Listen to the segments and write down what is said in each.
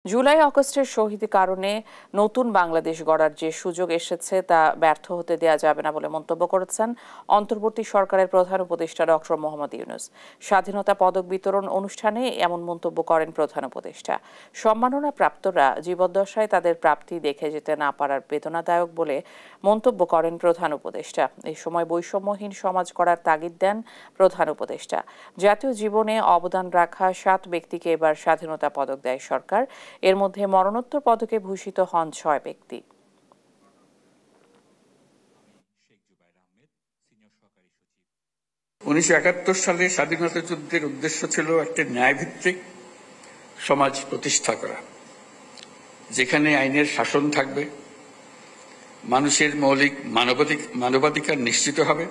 জুলাই আগস্টের শহীদ কারণে নতুন বাংলাদেশ গড়ার যে সুযোগ এসেছে তা ব্যর্থ হতে দেয়া যাবে না বলে মন্তব্য করেছেন অন্তর্বর্তী সরকারের প্রধান উপদেষ্টা ডক্টর মোহাম্মদ ইউনূস। স্বাধীনতা পদক বিতরণ অনুষ্ঠানে এমন মন্তব্য করেন প্রধান উপদেষ্টা। সম্মাননা প্রাপ্তরা জীবদ্দশায় তাদের প্রাপ্তি দেখে যেতে না পারার বেদনাদায়ক বলে মন্তব্য করেন প্রধান উপদেষ্টা। এই সময় বৈষম্যহীন সমাজ গড়ার তাগিদ দেন প্রধান উপদেষ্টা। জাতীয় জীবনে অবদান রাখা 7 ব্যক্তিকে এবার স্বাধীনতা পদক দেয় সরকার। এর মধ্যে মরণোত্তর পদকে ভূষিত হন 6 ব্যক্তি। 1971 সালে স্বাধীনতা যুদ্ধের উদ্দেশ্য ছিল একটি ন্যায়ভিত্তিক সমাজ প্রতিষ্ঠা করা, যেখানে আইনের শাসন থাকবে, মানুষের মৌলিক মানবাধিকার নিশ্চিত হবে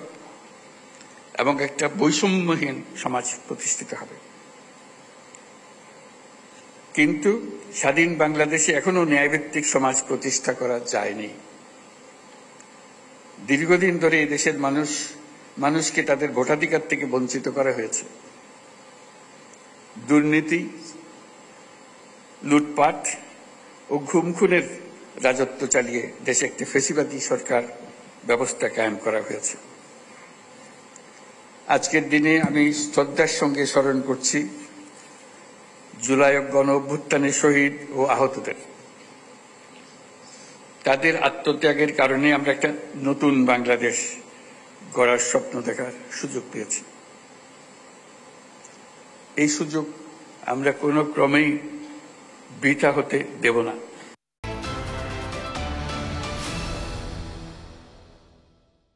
এবং একটা বৈষম্যহীন সমাজ প্রতিষ্ঠিত হবে। কিন্তু স্বাধীন বাংলাদেশে এখনো ন্যায়ভিত্তিক সমাজ প্রতিষ্ঠা করা যায়নি। দীর্ঘদিন ধরে এই দেশের মানুষকে তাদের ভোটাধিকার থেকে বঞ্চিত করা হয়েছে। দুর্নীতি, লুটপাট ও খুনের রাজত্ব চালিয়ে দেশে একটি ফ্যাসিবাদী সরকার ব্যবস্থা কায়েম করা হয়েছে। আজকের দিনে আমি শ্রদ্ধার সঙ্গে স্মরণ করছি জুলাই গণ অভ্যুত্থানের শহীদ ও আহতদের। তাদের আত্মত্যাগের কারণে আমরা একটা নতুন বাংলাদেশ গড়ার স্বপ্ন দেখার সুযোগ পেয়েছি। এই সুযোগ আমরা কোনো ক্রমেই বৃথা হতে দেব না।